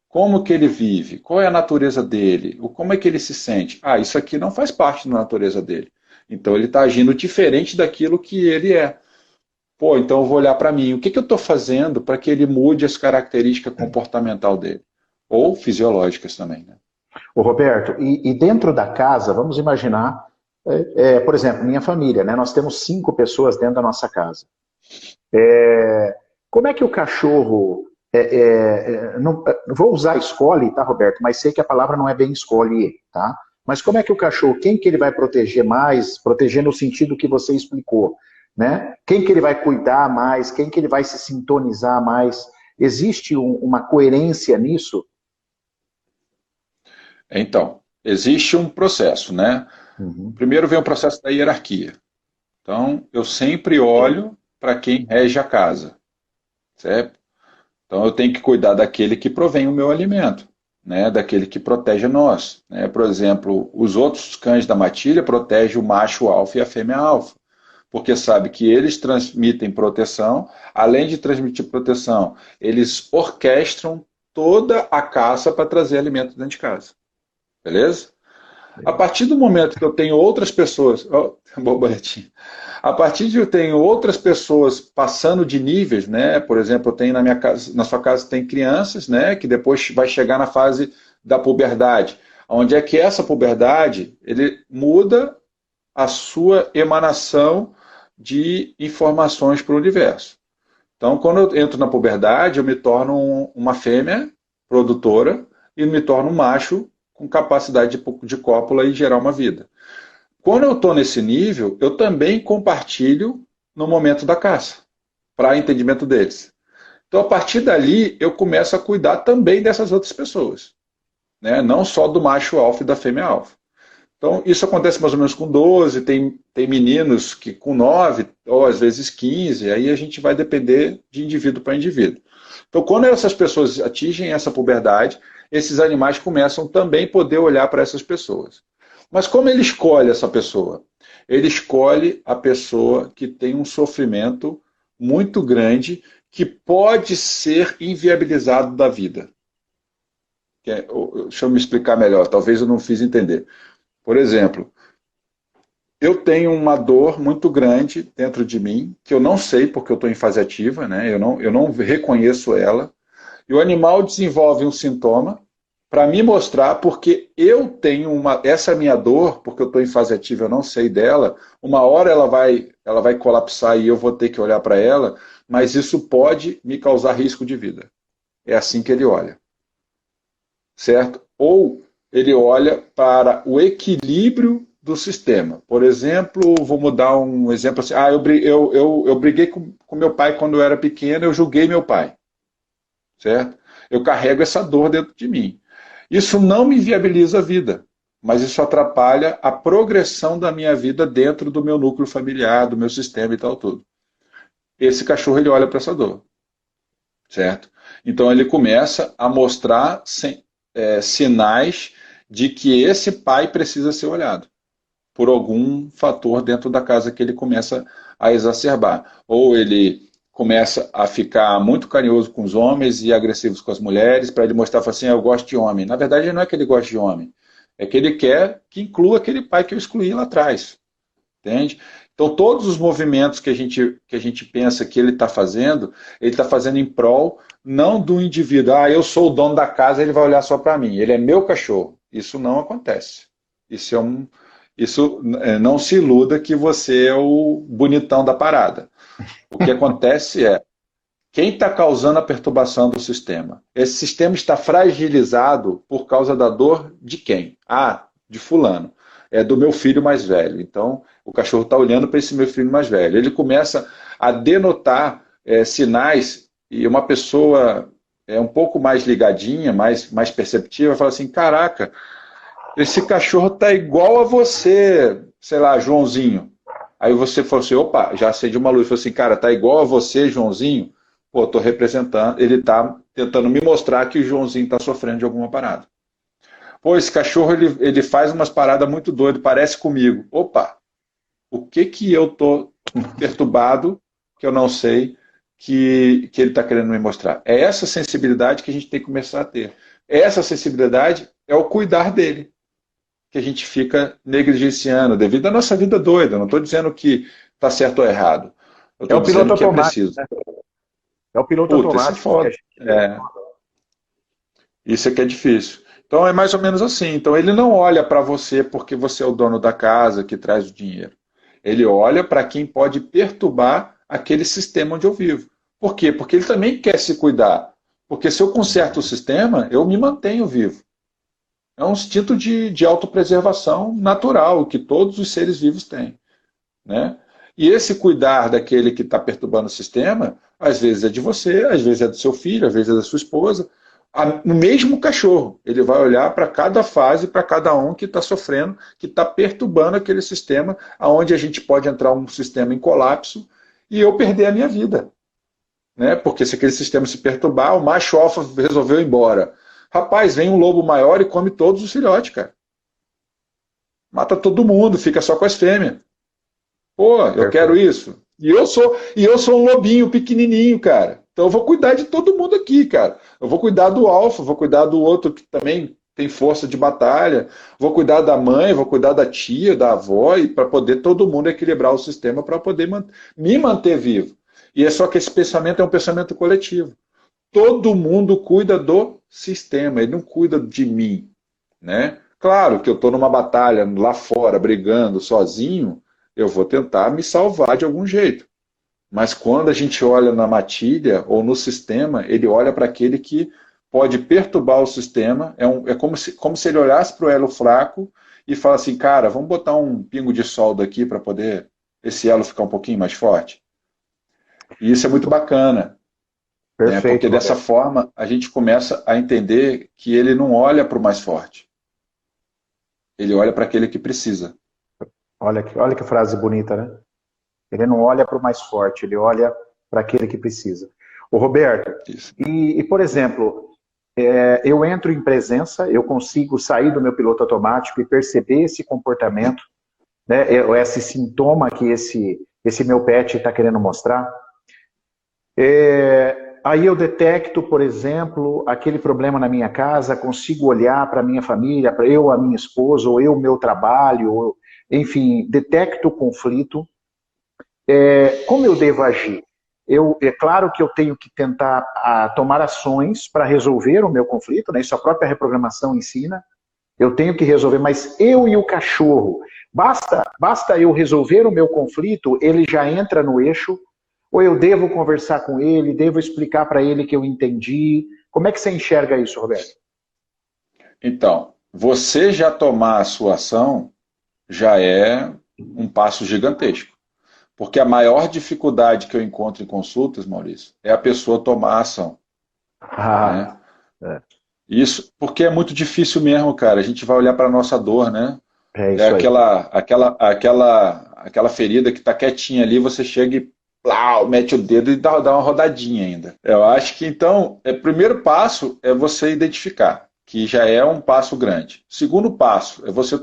Como que ele vive? Qual é a natureza dele? Como é que ele se sente? Ah, isso aqui não faz parte da natureza dele. Então ele está agindo diferente daquilo que ele é. Pô, então eu vou olhar para mim. O que eu estou fazendo para que ele mude as características comportamental dele? ou fisiológicas também, né? Ô Roberto, e dentro da casa, vamos imaginar, por exemplo, minha família, né? Nós temos 5 pessoas dentro da nossa casa. Como é que o cachorro, não vou usar escolhe, tá, Roberto? Mas sei que a palavra não é bem escolhe, tá? Mas como é que o cachorro, quem que ele vai proteger mais, proteger no sentido que você explicou, né? Quem que ele vai cuidar mais, quem que ele vai se sintonizar mais? Existe uma coerência nisso? Então, existe um processo, né? Uhum. Primeiro vem o processo da hierarquia. Então, eu sempre olho para quem rege a casa, certo? Então, eu tenho que cuidar daquele que provém o meu alimento, né? Daquele que protege nós, né? Por exemplo, os outros cães da matilha protegem o macho alfa e a fêmea alfa, porque sabe que eles transmitem proteção, além de transmitir proteção, eles orquestram toda a caça para trazer alimento dentro de casa, beleza? A partir do momento que eu tenho outras pessoas, borboletinha. A partir de eu tenho outras pessoas passando de níveis, né? Por exemplo, eu tenho na minha casa, na sua casa tem crianças, né? Que depois vai chegar na fase da puberdade, onde é que essa puberdade ele muda a sua emanação de informações para o universo. Então, quando eu entro na puberdade, eu me torno uma fêmea produtora e me torno um macho com capacidade de cópula e gerar uma vida. Quando eu estou nesse nível, eu também compartilho no momento da caça, para entendimento deles. Então, a partir dali, eu começo a cuidar também dessas outras pessoas, né? Não só do macho alfa e da fêmea alfa. Então, isso acontece mais ou menos com 12, tem meninos que com 9, ou às vezes 15, aí a gente vai depender de indivíduo para indivíduo. Então, quando essas pessoas atingem essa puberdade, esses animais começam também a poder olhar para essas pessoas. Mas como ele escolhe essa pessoa? Ele escolhe a pessoa que tem um sofrimento muito grande que pode ser inviabilizado da vida. Deixa eu me explicar melhor, talvez eu não fiz entender. Por exemplo, eu tenho uma dor muito grande dentro de mim, que eu não sei porque eu estou em fase ativa, né? Eu não reconheço ela, e o animal desenvolve um sintoma para me mostrar porque eu tenho essa minha dor, porque eu estou em fase ativa, eu não sei dela, uma hora ela vai colapsar e eu vou ter que olhar para ela, mas isso pode me causar risco de vida. É assim que ele olha. Certo? Ou ele olha para o equilíbrio do sistema. Por exemplo, vou mudar um exemplo assim, eu briguei com meu pai quando eu era pequeno, eu julguei meu pai. Certo? Eu carrego essa dor dentro de mim. Isso não me viabiliza a vida, mas isso atrapalha a progressão da minha vida dentro do meu núcleo familiar, do meu sistema e tal tudo. Esse cachorro ele olha para essa dor, certo? Então ele começa a mostrar sinais de que esse pai precisa ser olhado por algum fator dentro da casa que ele começa a exacerbar. Ou ele começa a ficar muito carinhoso com os homens e agressivos com as mulheres, para ele mostrar assim, eu gosto de homem. Na verdade, não é que ele gosta de homem, é que ele quer que inclua aquele pai que eu excluí lá atrás. Entende? Então, todos os movimentos que a gente pensa que ele está fazendo em prol, não do indivíduo. Ah, eu sou o dono da casa, ele vai olhar só para mim. Ele é meu cachorro. Isso não acontece. Isso não se iluda que você é o bonitão da parada. O que acontece é, quem está causando a perturbação do sistema? Esse sistema está fragilizado por causa da dor de quem? Ah, de fulano. É do meu filho mais velho. Então, o cachorro está olhando para esse meu filho mais velho. Ele começa a denotar sinais, e uma pessoa um pouco mais ligadinha, mais perceptiva, fala assim, caraca, esse cachorro está igual a você, sei lá, Joãozinho. Aí você falou assim, opa, já acende uma luz. Falou assim, cara, tá igual a você, Joãozinho? Pô, estou representando, ele está tentando me mostrar que o Joãozinho está sofrendo de alguma parada. Pô, esse cachorro ele faz umas paradas muito doidas, parece comigo. Opa, o que eu estou perturbado que eu não sei que ele está querendo me mostrar? É essa sensibilidade que a gente tem que começar a ter. Essa sensibilidade é o cuidar dele, que a gente fica negligenciando devido à nossa vida doida. Não estou dizendo que está certo ou errado. Eu estou dizendo que é preciso. Né? É o piloto automático. Esse é foda. Isso é que é difícil. Então é mais ou menos assim. Então ele não olha para você porque você é o dono da casa que traz o dinheiro. Ele olha para quem pode perturbar aquele sistema onde eu vivo. Por quê? Porque ele também quer se cuidar. Porque se eu conserto o sistema, eu me mantenho vivo. É um instinto de autopreservação natural que todos os seres vivos têm. Né? E esse cuidar daquele que está perturbando o sistema, às vezes é de você, às vezes é do seu filho, às vezes é da sua esposa. No mesmo cachorro, ele vai olhar para cada fase, para cada um que está sofrendo, que está perturbando aquele sistema, aonde a gente pode entrar um sistema em colapso e eu perder a minha vida. Né? Porque se aquele sistema se perturbar, o macho alfa resolveu ir embora. Rapaz, vem um lobo maior e come todos os filhotes, cara. Mata todo mundo, fica só com as fêmeas. Pô, eu quero isso. E eu sou um lobinho pequenininho, cara. Então eu vou cuidar de todo mundo aqui, cara. Eu vou cuidar do alfa, vou cuidar do outro que também tem força de batalha, vou cuidar da mãe, vou cuidar da tia, da avó, e para poder todo mundo equilibrar o sistema para poder me manter vivo. E é só que esse pensamento é um pensamento coletivo. Todo mundo cuida do sistema, ele não cuida de mim, né? Claro que eu estou numa batalha lá fora, brigando sozinho, eu vou tentar me salvar de algum jeito. Mas quando a gente olha na matilha ou no sistema, ele olha para aquele que pode perturbar o sistema. É como se ele olhasse para o elo fraco e fala assim, cara, vamos botar um pingo de solda aqui para poder esse elo ficar um pouquinho mais forte. E isso é muito bacana. Perfeito. Porque dessa forma a gente começa a entender que ele não olha para o mais forte. Ele olha para aquele que precisa. Olha que frase bonita, né? Ele não olha para o mais forte, ele olha para aquele que precisa. Ô Roberto, por exemplo, eu entro em presença, eu consigo sair do meu piloto automático e perceber esse comportamento, né, esse sintoma que esse meu pet está querendo mostrar. Aí eu detecto, por exemplo, aquele problema na minha casa, consigo olhar para a minha família, para eu, a minha esposa, ou eu, meu trabalho, enfim, detecto o conflito. Como eu devo agir? É claro que eu tenho que tentar tomar ações para resolver o meu conflito, né? Isso a própria reprogramação ensina. Eu tenho que resolver, mas eu e o cachorro, basta eu resolver o meu conflito, ele já entra no eixo, ou eu devo conversar com ele, devo explicar para ele que eu entendi? Como é que você enxerga isso, Roberto? Então, você já tomar a sua ação já é um passo gigantesco. Porque a maior dificuldade que eu encontro em consultas, Maurício, é a pessoa tomar a ação. Né? Isso, porque é muito difícil mesmo, cara. A gente vai olhar para a nossa dor, né? É aquela ferida que está quietinha ali, você chega e plau, mete o dedo e dá uma rodadinha ainda. Eu acho que, então, o primeiro passo é você identificar, que já é um passo grande. O segundo passo é você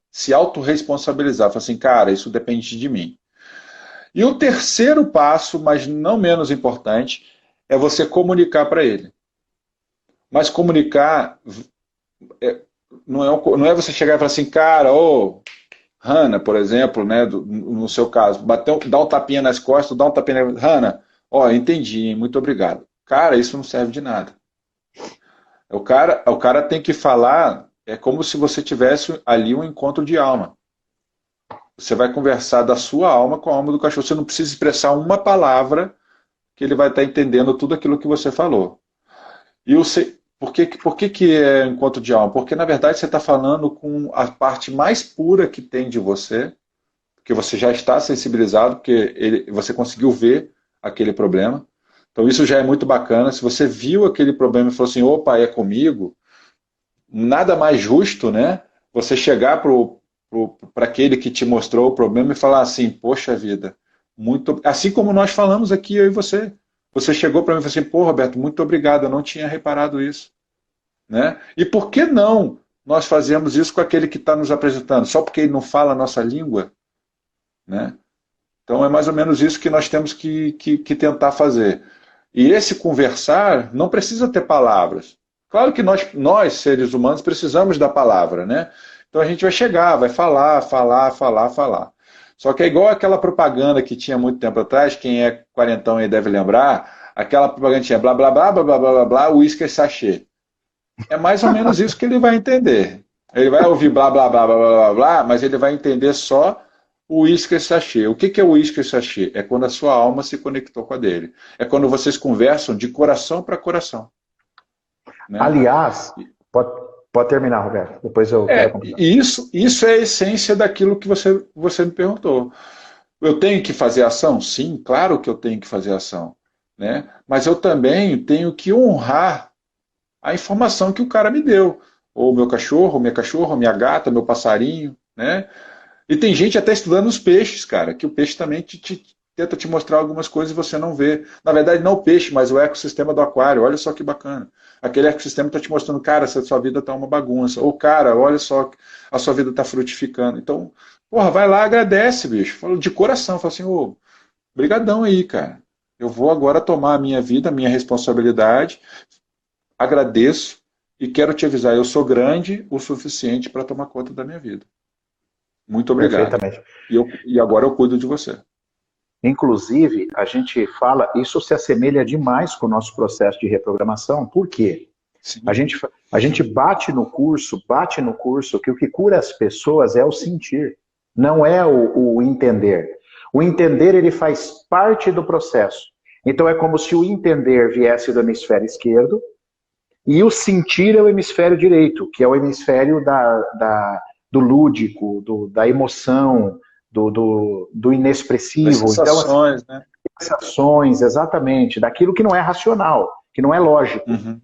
se autorresponsabilizar. Falar assim, cara, isso depende de mim. E o terceiro passo, mas não menos importante, é você comunicar para ele. Mas comunicar não é você chegar e falar assim, cara, Hanna, por exemplo, né, no seu caso, dá um tapinha nas costas, dá um tapinha nas costas, Hanna, entendi, muito obrigado. Cara, isso não serve de nada. O cara tem que falar, é como se você tivesse ali um encontro de alma. Você vai conversar da sua alma com a alma do cachorro. Você não precisa expressar uma palavra que ele vai estar entendendo tudo aquilo que você falou. E por que é encontro de alma? Porque, na verdade, você está falando com a parte mais pura que tem de você, porque você já está sensibilizado, porque você conseguiu ver aquele problema. Então, isso já é muito bacana. Se você viu aquele problema e falou assim, opa, é comigo, nada mais justo, né? Você chegar para aquele que te mostrou o problema e falar assim, poxa vida, assim como nós falamos aqui, eu e você. Você chegou para mim e falou assim, pô, Roberto, muito obrigado, eu não tinha reparado isso. Né? E por que não nós fazemos isso com aquele que está nos apresentando? Só porque ele não fala a nossa língua? Né? Então é mais ou menos isso que nós temos que tentar fazer. E esse conversar não precisa ter palavras. Claro que nós seres humanos, precisamos da palavra, né? Então a gente vai chegar, vai falar. Só que é igual aquela propaganda que tinha muito tempo atrás, quem é quarentão aí deve lembrar, aquela propaganda tinha blá blá blá blá blá blá blá, uísque sachê. É mais ou menos isso que ele vai entender. Ele vai ouvir blá, blá, blá, blá, blá, blá, blá, mas ele vai entender só o uísque sachê. O que é o uísque sachê? É quando a sua alma se conectou com a dele. É quando vocês conversam de coração para coração. Né? Aliás, pode, pode terminar, Roberto. Depois eu quero completar. E isso é a essência daquilo que você me perguntou. Eu tenho que fazer ação? Sim, claro que eu tenho que fazer ação. Né? Mas eu também tenho que honrar a informação que o cara me deu. Ou meu cachorro, minha cachorra, minha gata, meu passarinho. Né? E tem gente até estudando os peixes, cara, que o peixe também tenta te mostrar algumas coisas e você não vê. Na verdade, não o peixe, mas o ecossistema do aquário. Olha só que bacana. Aquele ecossistema está te mostrando, cara, se a sua vida está uma bagunça. Ou, cara, olha só, a sua vida está frutificando. Então, porra, vai lá, agradece, bicho. Fala de coração, fala assim, ô, brigadão aí, cara. Eu vou agora tomar a minha vida, a minha responsabilidade, agradeço e quero te avisar, eu sou grande o suficiente para tomar conta da minha vida. Muito obrigado. Perfeitamente. E agora eu cuido de você. Inclusive, a gente fala, isso se assemelha demais com o nosso processo de reprogramação. Por quê? Sim. A gente bate no curso que o que cura as pessoas é o sentir, não é o entender. O entender, ele faz parte do processo. Então é como se o entender viesse do hemisfério esquerdo e o sentir é o hemisfério direito, que é o hemisfério do lúdico, da emoção, do inexpressivo. Das sensações, então, né? Sensações, exatamente, daquilo que não é racional, que não é lógico. Uhum.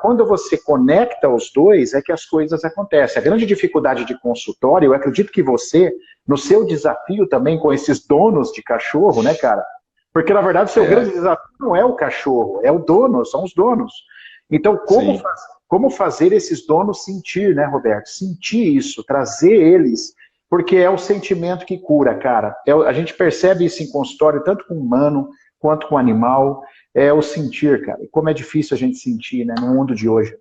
Quando você conecta os dois, é que as coisas acontecem. A grande dificuldade de consultório, eu acredito que você, no seu desafio também com esses donos de cachorro, né, cara? Porque, na verdade, o seu grande desafio não é o cachorro, é o dono, são os donos. Então, como fazer esses donos sentir, né, Roberto? Sentir isso, trazer eles, porque é o sentimento que cura, cara. A gente percebe isso em consultório, tanto com o humano, quanto com o animal. É o sentir, cara. E como é difícil a gente sentir, né, no mundo de hoje.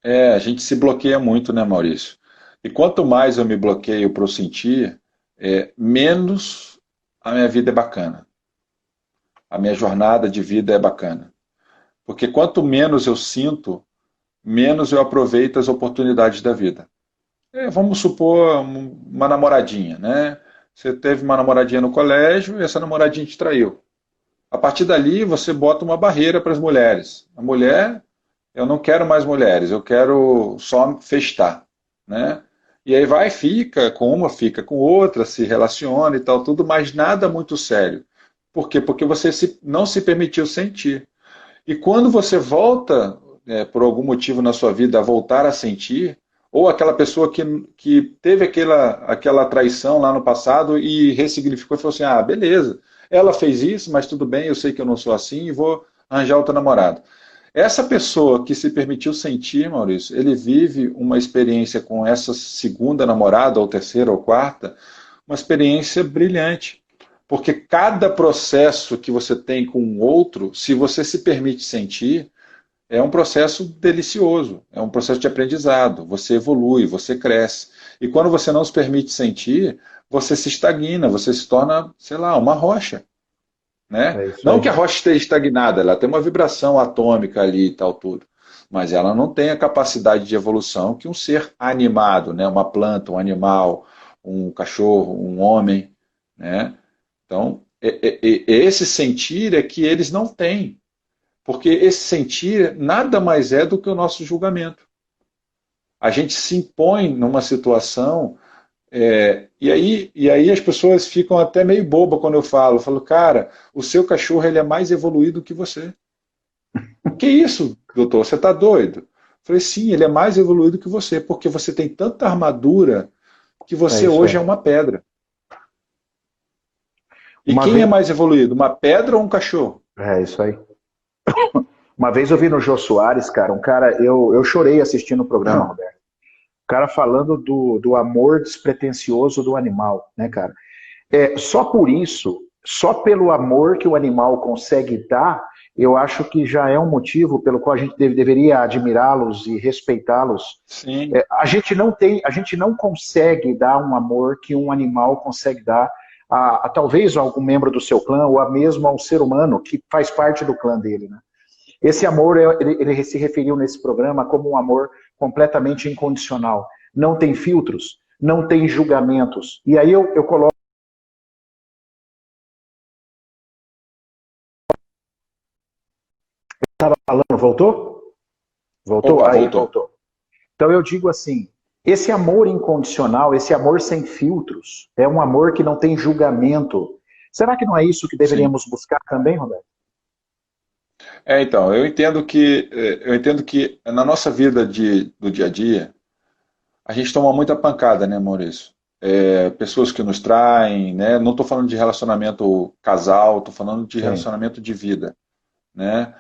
A gente se bloqueia muito, né, Maurício? E quanto mais eu me bloqueio para o sentir, menos a minha vida é bacana. A minha jornada de vida é bacana. Porque quanto menos eu sinto, menos eu aproveito as oportunidades da vida. Vamos supor uma namoradinha, né? Você teve uma namoradinha no colégio e essa namoradinha te traiu. A partir dali, você bota uma barreira para as mulheres. A mulher, eu não quero mais mulheres, eu quero só festar, né? E aí vai, fica com uma, fica com outra, se relaciona e tal, tudo, mas nada muito sério. Por quê? Porque você não se permitiu sentir. E quando você volta, por algum motivo na sua vida, a voltar a sentir, ou aquela pessoa que teve aquela traição lá no passado e ressignificou e falou assim, beleza, ela fez isso, mas tudo bem, eu sei que eu não sou assim e vou arranjar outro namorado. Essa pessoa que se permitiu sentir, Maurício, ele vive uma experiência com essa segunda namorada, ou terceira, ou quarta, uma experiência brilhante. Porque cada processo que você tem com o outro, se você se permite sentir, é um processo delicioso, é um processo de aprendizado. Você evolui, você cresce. E quando você não se permite sentir, você se estagna, você se torna, sei lá, uma rocha. Né? Não que a rocha esteja estagnada, ela tem uma vibração atômica ali e tal, tudo. Mas ela não tem a capacidade de evolução que um ser animado, né? Uma planta, um animal, um cachorro, um homem. Né? Então, esse sentir é que eles não têm. Porque esse sentir nada mais é do que o nosso julgamento. A gente se impõe numa situação, e aí as pessoas ficam até meio boba quando eu falo, cara, o seu cachorro ele é mais evoluído que você. Que isso, doutor? Você está doido? Eu falei, sim, ele é mais evoluído que você, porque você tem tanta armadura que você hoje é uma pedra. E quem é mais evoluído, uma pedra ou um cachorro? É isso aí. Uma vez eu vi no Jô Soares, cara, eu chorei assistindo o programa, Roberto. O cara falando do amor despretensioso do animal, né, cara? Só por isso, só pelo amor que o animal consegue dar, eu acho que já é um motivo pelo qual a gente deveria admirá-los e respeitá-los. Sim. A gente não consegue dar um amor que um animal consegue dar talvez a algum membro do seu clã ou a mesmo ao ser humano que faz parte do clã dele, né? Esse amor, ele se referiu nesse programa como um amor completamente incondicional. Não tem filtros, não tem julgamentos. E aí eu coloco... Estava falando, voltou? Voltou? Opa, Aí, voltou. voltou. Então eu digo assim, esse amor incondicional, esse amor sem filtros, é um amor que não tem julgamento. Será que não é isso que Sim. deveríamos buscar também, Roberto? Então, eu entendo que na nossa vida do dia a dia, a gente toma muita pancada, né, Maurício? Pessoas que nos traem, né? Não estou falando de relacionamento casal, estou falando de Sim. relacionamento de vida, né?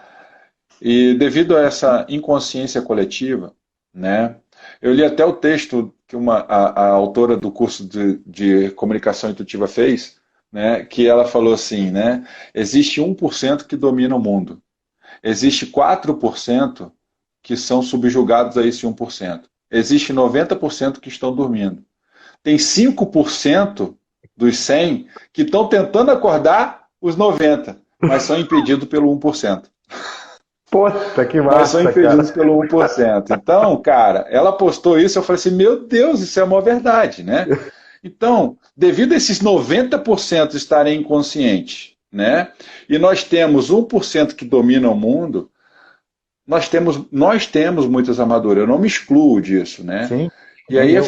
E devido a essa inconsciência coletiva, né? Eu li até o texto que a autora do curso de comunicação intuitiva fez, né? Que ela falou assim, né? Existe 1% que domina o mundo. Existe 4% que são subjugados a esse 1%. Existe 90% que estão dormindo. Tem 5% dos 100 que estão tentando acordar os 90, mas são impedidos pelo 1%. Puta, que Mas são massa, impedidos cara. pelo 1%. Então, cara, ela postou isso, eu falei assim, meu Deus, isso é uma verdade, né? Então, devido a esses 90% estarem inconscientes, né? E nós temos 1% que domina o mundo, nós temos muitas armaduras, eu não me excluo disso, né? Sim, E nem aí eu.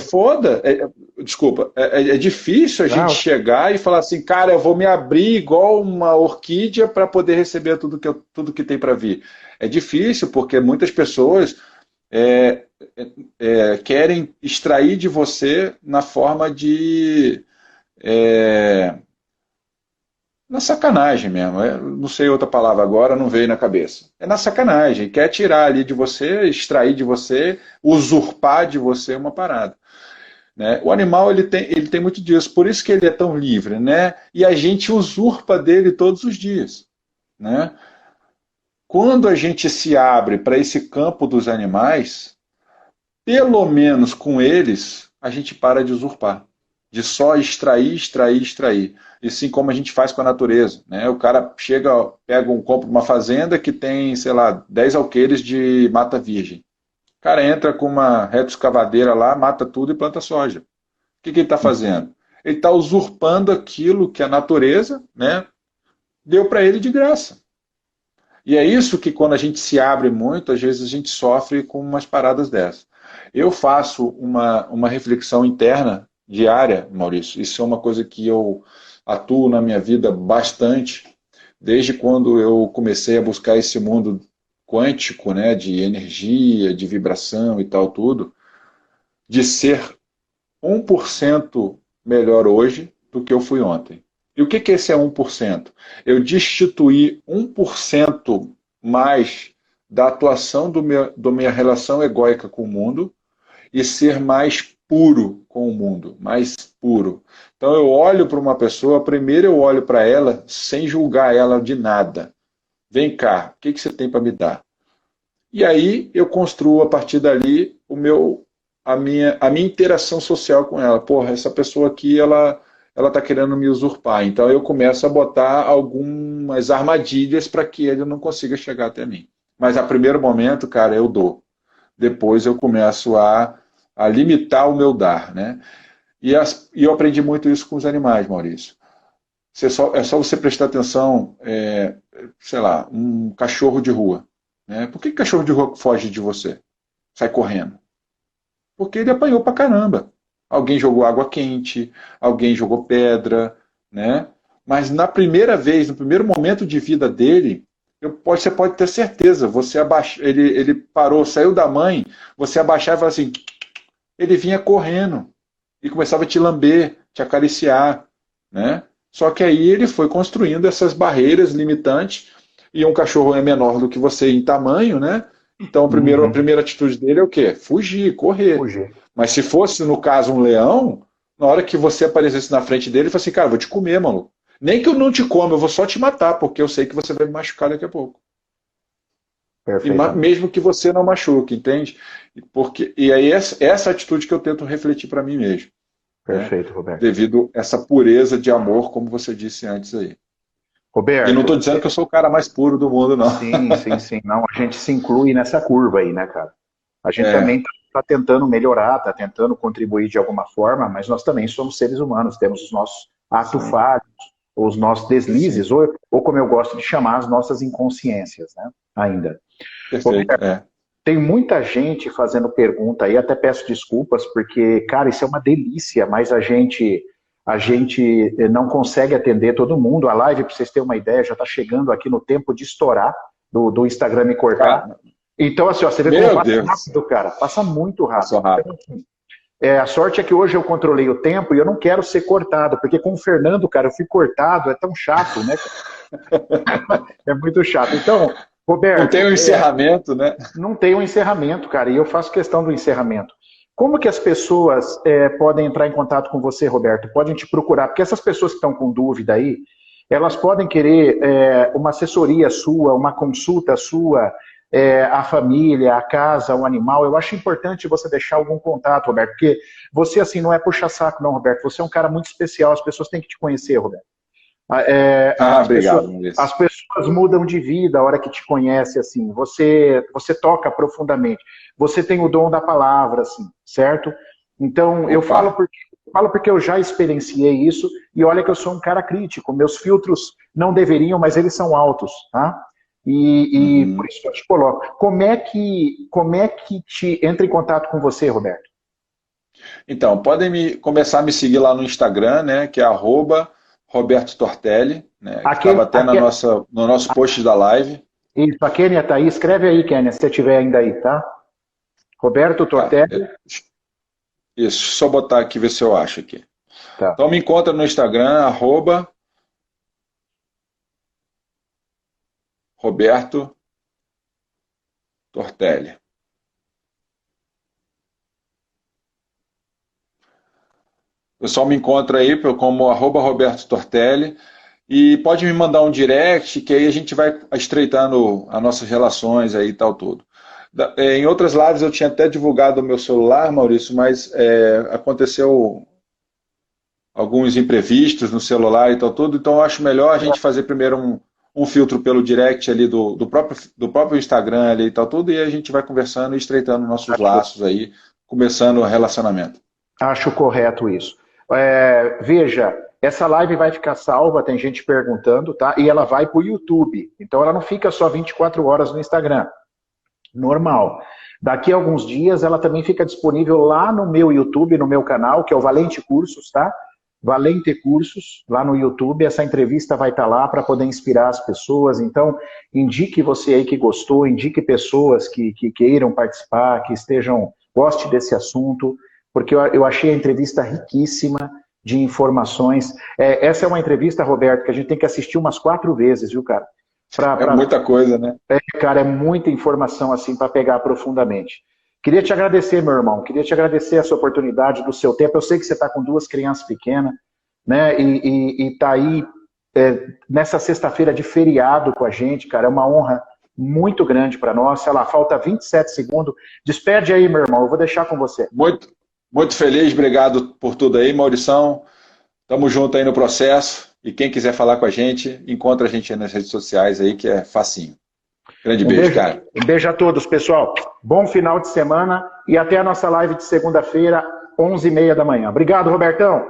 desculpa, é difícil a gente Não, chegar e falar assim, cara, eu vou me abrir igual uma orquídea para poder receber tudo que tem para vir. É difícil porque muitas pessoas é, querem extrair de você na forma de na sacanagem mesmo, não sei outra palavra agora, não veio na cabeça. É na sacanagem, quer tirar ali de você, extrair de você, usurpar de você uma parada. Né? O animal ele tem muito disso, por isso que ele é tão livre, né? E a gente usurpa dele todos os dias. Né? Quando a gente se abre para esse campo dos animais, pelo menos com eles, a gente para de usurpar, de só extrair, extrair, extrair. E assim como a gente faz com a natureza. Né? O cara chega, compra uma fazenda que tem, sei lá, 10 alqueires de mata virgem. O cara entra com uma retroescavadeira lá, mata tudo e planta soja. O que ele está fazendo? Ele está usurpando aquilo que a natureza, né, deu para ele de graça. E é isso que quando a gente se abre muito, às vezes a gente sofre com umas paradas dessas. Eu faço uma reflexão interna diária, Maurício. Isso é uma coisa que eu atuo na minha vida bastante, desde quando eu comecei a buscar esse mundo quântico, né, de energia, de vibração e tal, tudo, de ser 1% melhor hoje do que eu fui ontem. E o que é esse 1%? Eu destituir 1% mais da atuação da minha relação egóica com o mundo e ser mais puro com o mundo, mais puro. Então eu olho para uma pessoa, primeiro eu olho para ela sem julgar ela de nada. Vem cá, o que você tem para me dar? E aí eu construo a partir dali a minha interação social com ela. Porra, essa pessoa aqui, ela está querendo me usurpar. Então eu começo a botar algumas armadilhas para que ele não consiga chegar até mim. Mas a primeiro momento, cara, eu dou. Depois eu começo a limitar o meu dar, né? E eu aprendi muito isso com os animais, Maurício. É só você prestar atenção, sei lá, um cachorro de rua. Né? Por que cachorro de rua foge de você? Sai correndo? Porque ele apanhou pra caramba. Alguém jogou água quente, alguém jogou pedra, né? Mas na primeira vez, no primeiro momento de vida dele, você pode ter certeza, ele parou, saiu da mãe, você abaixava e falava assim, ele vinha correndo e começava a te lamber, te acariciar, né? Só que aí ele foi construindo essas barreiras limitantes e um cachorro é menor do que você em tamanho, né? Então, a primeira atitude dele é o quê? Fugir, correr. Fugir. Mas se fosse, no caso, um leão, na hora que você aparecesse na frente dele, ele fala assim, cara, vou te comer, maluco. Nem que eu não te coma, eu vou só te matar, porque eu sei que você vai me machucar daqui a pouco. E Perfeitamente. mesmo que você não machuque, entende? E aí essa atitude que eu tento refletir para mim mesmo. Né? Perfeito, Roberto. Devido a essa pureza de amor, como você disse antes aí. Roberto. E não estou dizendo que eu sou o cara mais puro do mundo, não. Sim. Não, a gente se inclui nessa curva aí, né, cara? A gente também está tentando melhorar, está tentando contribuir de alguma forma, mas nós também somos seres humanos, temos os nossos atos falhos, os nossos deslizes, ou como eu gosto de chamar, as nossas inconsciências, né? Ainda. Perfeito, Roberto, tem muita gente fazendo pergunta aí, até peço desculpas, porque, cara, isso é uma delícia, mas a gente não consegue atender todo mundo. A live, para vocês terem uma ideia, já está chegando aqui no tempo de estourar, do Instagram me cortar. Então, assim, ó, você vê como passa rápido, cara. Passa muito rápido. Então, assim, a sorte é que hoje eu controlei o tempo e eu não quero ser cortado, porque com o Fernando, cara, eu fui cortado, é tão chato, né? É muito chato. Então, Roberto... Não tem um encerramento, né? Não tem um encerramento, cara, e eu faço questão do encerramento. Como que as pessoas podem entrar em contato com você, Roberto? Podem te procurar, porque essas pessoas que estão com dúvida aí, elas podem querer uma assessoria sua, uma consulta sua, a família, a casa, o animal. Eu acho importante você deixar algum contato, Roberto, porque você, assim, não é puxa-saco, não, Roberto. Você é um cara muito especial, as pessoas têm que te conhecer, Roberto. Obrigado. As pessoas mudam de vida a hora que te conhecem, assim. Você toca profundamente. Você tem o dom da palavra, assim, certo? Então, eu falo porque eu já experienciei isso e olha que eu sou um cara crítico. Meus filtros não deveriam, mas eles são altos, tá? E por isso eu te coloco. Como é que te entra em contato com você, Roberto? Então, podem começar a me seguir lá no Instagram, né, que é @Roberto Tortelli, né, que estava até no nosso post da live. Isso, a Kênia tá aí. Escreve aí, Kênia, se você estiver ainda aí, tá? Roberto Tortelli. Isso, só botar aqui, ver se eu acho aqui. Tá. Então me encontra no Instagram, @Roberto Tortelli. O pessoal me encontra aí como @Roberto Tortelli e pode me mandar um direct, que aí a gente vai estreitando as nossas relações aí e tal tudo. Em outras lives eu tinha até divulgado o meu celular, Maurício, mas aconteceu alguns imprevistos no celular e tal tudo, então eu acho melhor a gente fazer primeiro um filtro pelo direct ali do próprio Instagram ali e tal tudo, e a gente vai conversando e estreitando nossos laços aí, começando o relacionamento. Acho correto isso. Veja, essa live vai ficar salva, tem gente perguntando, tá? E ela vai para o YouTube, então ela não fica só 24 horas no Instagram. Normal. Daqui a alguns dias ela também fica disponível lá no meu YouTube, no meu canal, que é o Valente Cursos, tá? Valente Cursos, lá no YouTube. Essa entrevista vai estar lá para poder inspirar as pessoas. Então, indique você aí que gostou, indique pessoas que queiram participar, que goste desse assunto, porque eu achei a entrevista riquíssima de informações. Essa é uma entrevista, Roberto, que a gente tem que assistir umas 4 vezes, viu, cara? É muita coisa, né? Cara, é muita informação assim para pegar profundamente. Queria te agradecer, meu irmão, queria te agradecer essa oportunidade do seu tempo. Eu sei que você está com 2 crianças pequenas, né? E está aí nessa sexta-feira de feriado com a gente, cara. É uma honra muito grande para nós. Sei lá, falta 27 segundos. Despede aí, meu irmão, eu vou deixar com você. Muito feliz, obrigado por tudo aí, Maurição. Tamo junto aí no processo. E quem quiser falar com a gente, encontra a gente aí nas redes sociais aí, que é facinho. Grande beijo, cara. Um beijo a todos, pessoal. Bom final de semana e até a nossa live de segunda-feira, 11h30 da manhã. Obrigado, Robertão.